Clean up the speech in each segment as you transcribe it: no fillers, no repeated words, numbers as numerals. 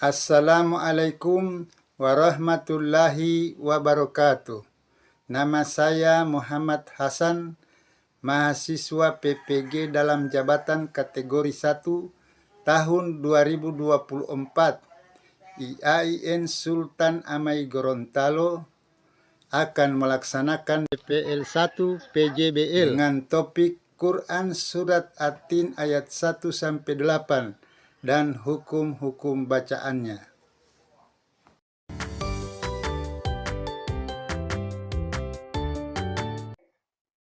Assalamualaikum warahmatullahi wabarakatuh. Nama saya Muhammad Hasan, mahasiswa PPG dalam jabatan kategori 1 tahun 2024 IAIN Sultan Amai Gorontalo akan melaksanakan PPL 1 PJBL dengan topik Quran Surat At-Tin ayat 1-8 dan hukum-hukum bacaannya.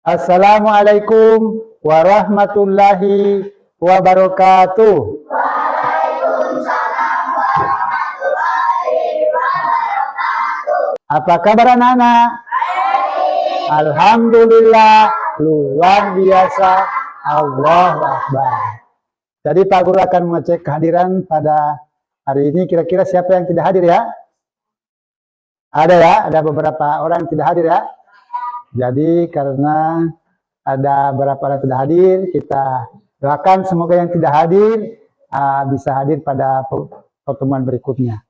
Assalamualaikum warahmatullahi wabarakatuh. Waalaikumsalam warahmatullahi wabarakatuh. Apa kabar anak-anak? Alhamdulillah, luar biasa. Allahu Akbar. Jadi Pak Guru akan mengecek kehadiran pada hari ini. Kira-kira siapa yang tidak hadir ya? Ada ya, ada beberapa orang yang tidak hadir ya. Jadi karena ada beberapa orang yang tidak hadir, kita doakan semoga yang tidak hadir bisa hadir pada pertemuan berikutnya.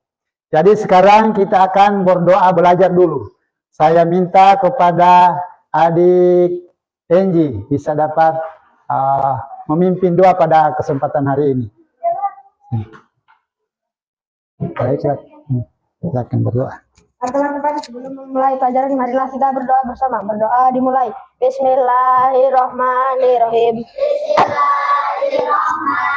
Jadi sekarang kita akan berdoa belajar dulu. Saya minta kepada adik Enji bisa dapat memimpin doa pada kesempatan hari ini. Baik, kita akan berdoa. Teman-teman, sebelum memulai pelajaran, marilah kita berdoa bersama. Berdoa dimulai. Bismillahirrahmanirrahim. Bismillahirrahmanirrahim.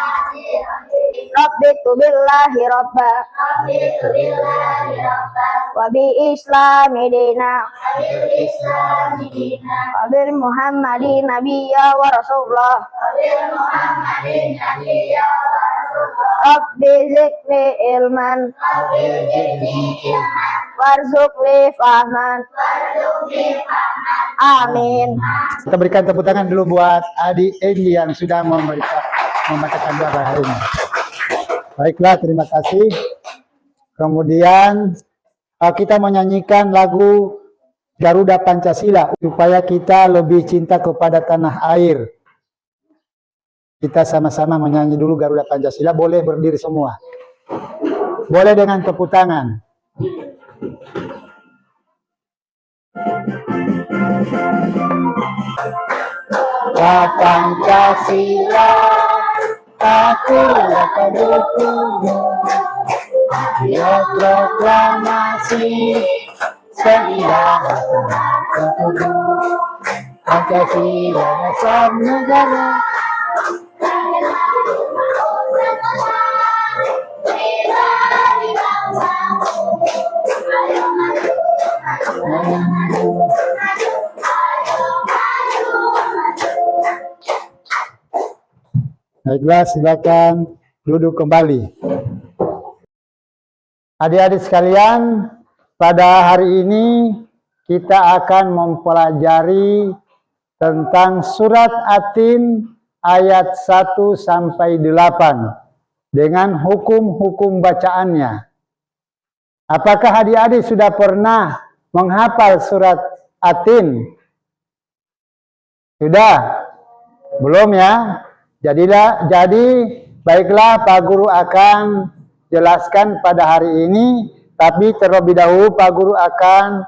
Rabbitu billahi rabba. Rabbitu billahi rabba. Wa bi islami dina. Wa bi islami dina. Wa bi Muhammadin nabiyya wa rasulullah. Wa bi Muhammadin nabiyya wa rasulullah. Rabbi zidni ilman. Rabbi zidni ilman. Warzuqni fahman. Amin. Kita berikan tepuk tangan dulu buat adik Enji yang sudah membacakan doa hari ini. Baiklah, terima kasih. Kemudian kita menyanyikan lagu Garuda Pancasila supaya kita lebih cinta kepada tanah air. Kita sama-sama menyanyi dulu Garuda Pancasila. Boleh berdiri semua. Boleh dengan tepuk tangan. Pancasila, aku akan dukungmu. Ya proklamasi, sedia untukmu. Pancasila dasar negara. Baiklah, silakan duduk kembali. Adik-adik sekalian, pada hari ini kita akan mempelajari tentang surat At-Tin ayat 1-8 dengan hukum-hukum bacaannya. Apakah adik-adik sudah pernah menghafal surat At-Tin? Sudah? Belum ya? Jadi baiklah Pak Guru akan jelaskan pada hari ini, tapi terlebih dahulu Pak Guru akan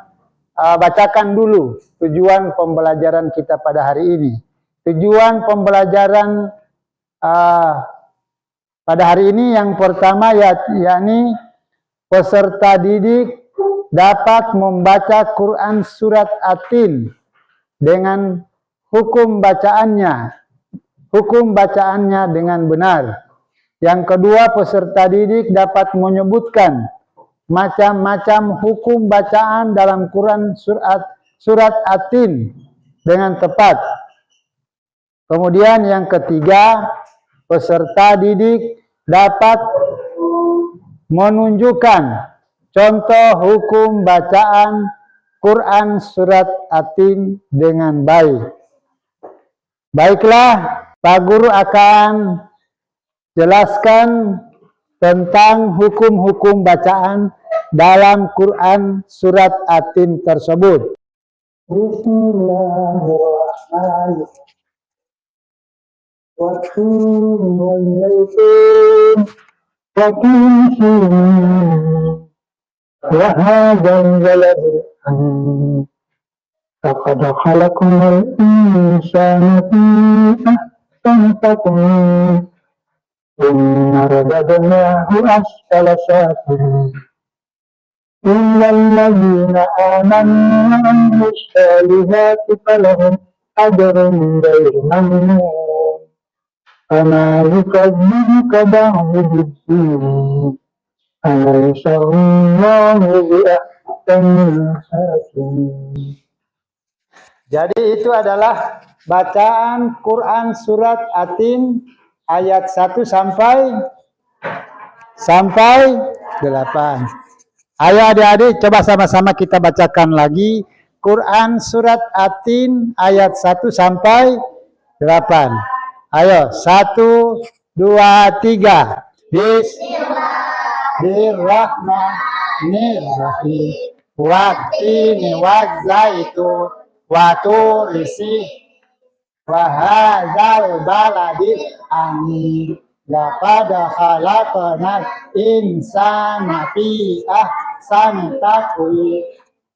bacakan dulu tujuan pembelajaran kita pada hari ini. Tujuan pembelajaran pada hari ini yang pertama yakni peserta didik dapat membaca Quran surat At-Tin dengan hukum bacaannya dengan benar. Yang kedua, peserta didik dapat menyebutkan macam-macam hukum bacaan dalam Quran surat At-Tin dengan tepat. Kemudian yang ketiga, peserta didik dapat menunjukkan contoh hukum bacaan Quran surat At-Tin dengan baik. Baiklah, Pak Guru akan jelaskan tentang hukum-hukum bacaan dalam Quran surat At-Tin tersebut. Bismillahirrahmanirrahim. وهذا البلد الأمين لقد خلقنا الإنسان في أحسن تقويم ثم رددناه أسفل سافلين إلا الذين آمنوا وعملوا الصالحات فلهم أجر غير ممنون فما يكذبك بعد بالدين أليس الله بأحسن الحاكمين. Jadi itu adalah bacaan Quran surat Atin ayat 1 sampai 8. Ayo adik-adik coba sama-sama kita bacakan lagi Quran surat Atin ayat 1 sampai 8. Ayo 1, 2, 3. Bismillahirrahmanirrahim. Wattini wazzaitun wa turi sinin wa hadzal baladil amin. Laqad khalaqnal insana fi ahsani taqwim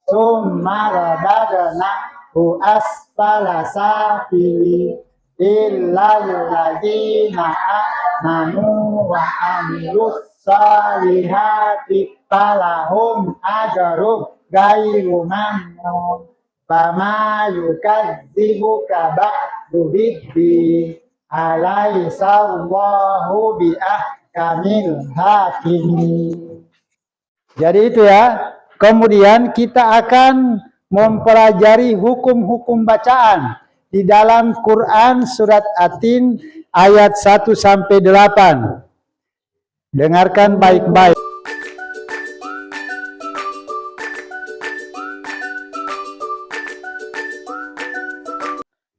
tsumma radadnahu asfala safilin illal ladzina amanu wa amilus salihati falahum ajrun ghairu mamnun fama yukadzibuka ba'du biddin alaysa Allahu biahkamil hakimin. Jadi itu ya. Kemudian kita akan mempelajari hukum-hukum bacaan di dalam Quran surat Atin ayat 1 sampai 8. Dengarkan baik-baik.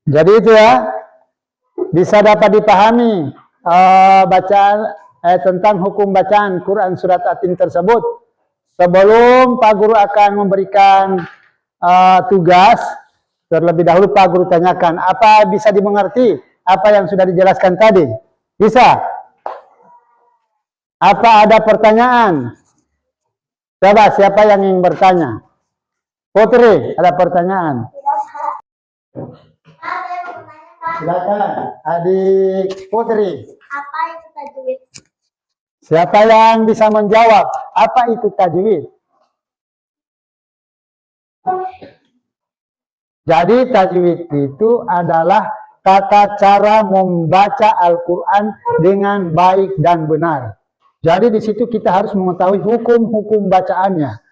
Jadi itu ya, bisa dapat dipahami bacaan tentang hukum bacaan Quran surat Atin tersebut. Sebelum Pak Guru akan memberikan tugas, terlebih dahulu Pak Guru tanyakan, apa bisa dimengerti apa yang sudah dijelaskan tadi? Bisa? Apa ada pertanyaan? Coba siapa yang ingin bertanya? Putri, ada pertanyaan? Silakan, adik Putri. Apa itu tajwid? Siapa yang bisa menjawab? Apa itu tajwid? Jadi tajwid itu adalah tata cara membaca Al-Quran dengan baik dan benar. Jadi di situ kita harus mengetahui hukum-hukum bacaannya,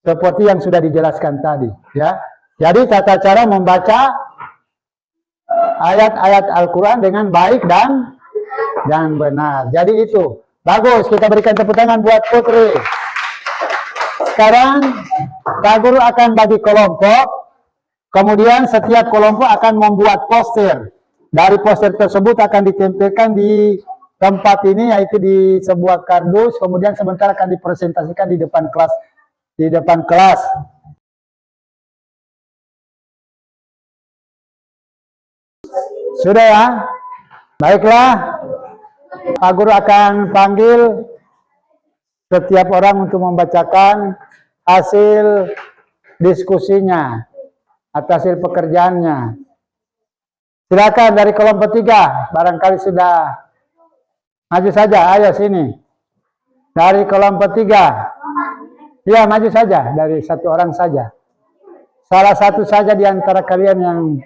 seperti yang sudah dijelaskan tadi. Ya, jadi tata cara membaca ayat-ayat Al-Quran dengan baik dan benar. Jadi itu bagus. Kita berikan tepuk tangan buat Putri. Sekarang Pak Guru akan bagi kelompok. Kemudian setiap kelompok akan membuat poster. Dari poster tersebut akan ditempelkan di tempat ini, yaitu di sebuah kardus. Kemudian sebentar akan dipresentasikan di depan kelas. Sudah ya? Baiklah. Pak Guru akan panggil setiap orang untuk membacakan hasil diskusinya atau hasil pekerjaannya. Silakan dari kelompok 3, barangkali sudah maju saja. Ayo sini. Dari kelompok 3. Ya, maju saja, dari satu orang saja. Salah satu saja di antara kalian yang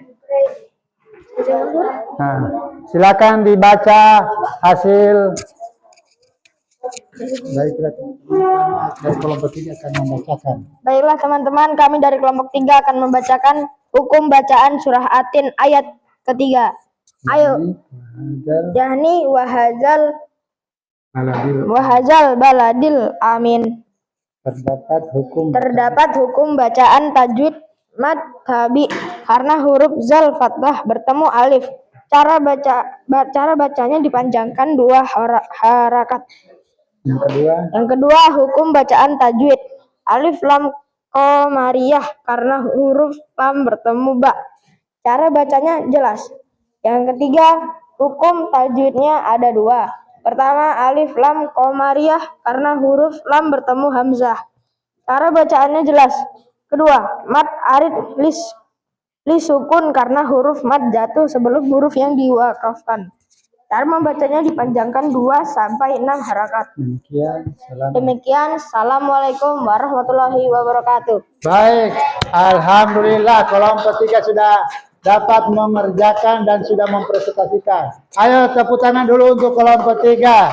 silakan dibaca hasil. Dari kelompok 3 akan membacakan. Baiklah teman-teman, kami dari kelompok 3 akan membacakan hukum bacaan surah Atin ayat ketiga. Ayo. Jahni wahazal baladil amin. Terdapat hukum bacaan tajwid madhabi karena huruf zal fathah bertemu alif. Cara bacanya dipanjangkan 2 harakat. Yang kedua hukum bacaan tajwid alif lam qamariyah karena huruf lam bertemu ba. Cara bacanya jelas. Yang ketiga hukum tajwidnya ada 2. Pertama, alif lam qamariyah karena huruf lam bertemu hamzah. Cara bacaannya jelas. Kedua, mad arid lis sukun karena huruf mad jatuh sebelum huruf yang diwakafkan. Cara membacanya dipanjangkan 2 sampai 6 harakat. Demikian, assalamualaikum warahmatullahi wabarakatuh. Baik, alhamdulillah kelompok 3 sudah dapat mengerjakan dan sudah mempresentasikan. Ayo tepuk tangan dulu untuk kelompok 3.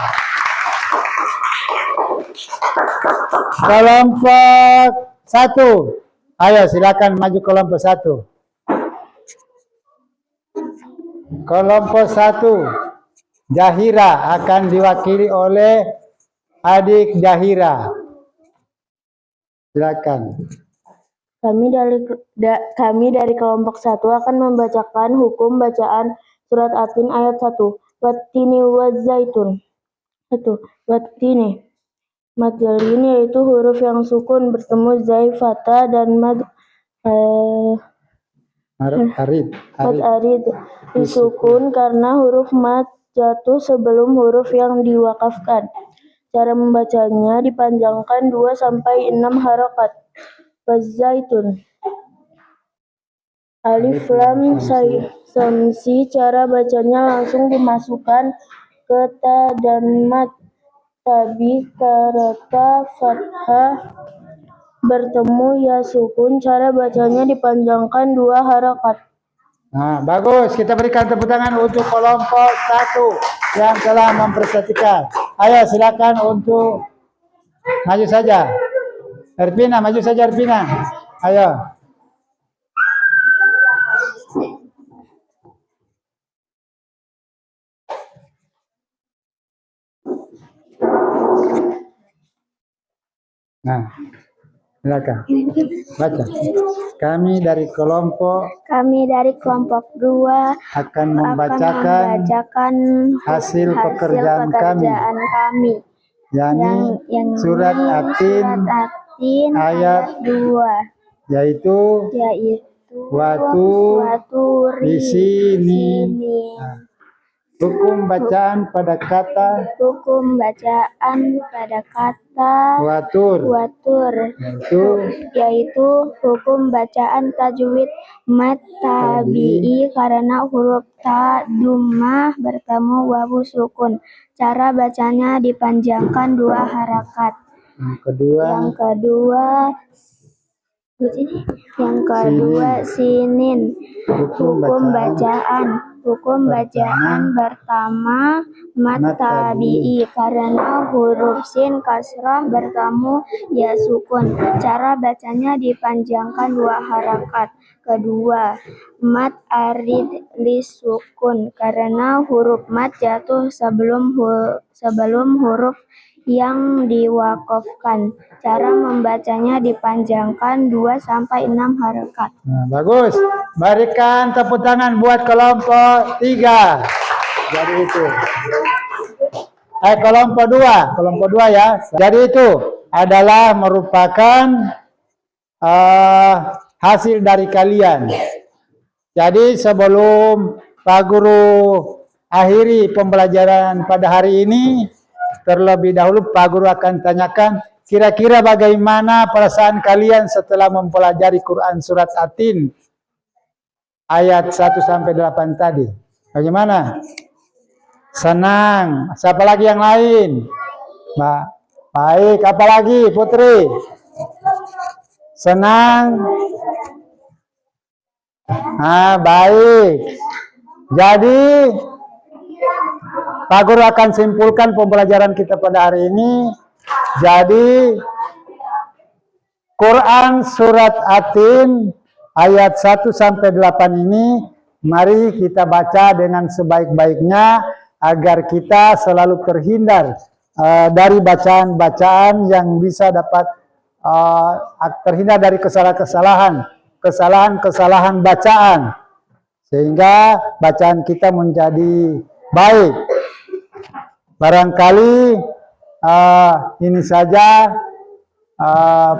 Kelompok 1. Ayo silakan maju kelompok 1. Kelompok 1. Jahira akan diwakili oleh adik Jahira. Silakan. Kami dari kelompok 1 akan membacakan hukum bacaan surat Atin ayat 1. Wattini wazzaitun. 1. Wattini. Mad jalin yaitu huruf yang sukun bertemu zai fathah dan mad arid disukun karena huruf mad jatuh sebelum huruf yang diwakafkan. Cara membacanya dipanjangkan 2 sampai 6 harokat. Wazzaitun. Alif lam samsi, cara bacanya langsung dimasukkan ke ta dan mad. Tabi karata fathah bertemu ya sukun, cara bacanya dipanjangkan 2 harokat. Nah, bagus. Kita berikan tepuk tangan untuk kelompok 1 yang telah mempresentasikan. Ayo silakan untuk maju saja. Ervina, maju saja Ervina. Ayo. Nah, silakan. Baca. Kami dari kelompok 2 akan membacakan hasil pekerjaan kami. Yani surat Atin ayat 2 yaitu watu di sini. Nah, hukum bacaan pada kata watur yaitu hukum bacaan tajwid mad tabi'i karena huruf ta dummah bertemu wawu sukun. Cara bacanya dipanjangkan 2 harakat. Yang kedua sinin. Hukum bacaan pertama mad tabi'i karena huruf sin kasrah bertemu ya sukun. Cara bacanya dipanjangkan 2 harakat. Kedua, mad arid lis sukun karena huruf mad jatuh sebelum huruf yang diwakafkan. Cara membacanya dipanjangkan 2 sampai 6 harakat. Nah, bagus. Berikan tepuk tangan buat kelompok 3. Jadi itu. Kelompok 2 ya. Jadi itu adalah merupakan hasil dari kalian. Jadi sebelum Pak Guru akhiri pembelajaran pada hari ini, terlebih dahulu Pak Guru akan tanyakan kira-kira bagaimana perasaan kalian setelah mempelajari Quran surat Atin ayat 1 sampai 8 tadi. Bagaimana? Senang. Siapa lagi yang lain? Baik, apa lagi Putri? Senang. Baik. Jadi Pak Guru akan simpulkan pembelajaran kita pada hari ini. Jadi Quran surat Atin ayat 1 sampai 8 ini mari kita baca dengan sebaik-baiknya agar kita selalu terhindar dari bacaan-bacaan yang bisa dapat terhindar dari kesalahan bacaan sehingga bacaan kita menjadi baik. Barangkali ini saja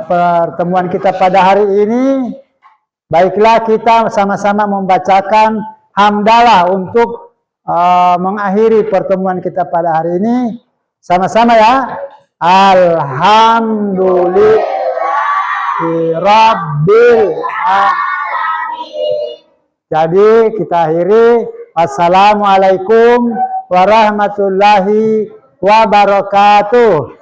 pertemuan kita pada hari ini. Baiklah kita sama-sama membacakan hamdalah untuk mengakhiri pertemuan kita pada hari ini. Sama-sama ya. Alhamdulillahirabbil alamin. Jadi kita akhiri. Wassalamualaikum warahmatullahi wabarakatuh.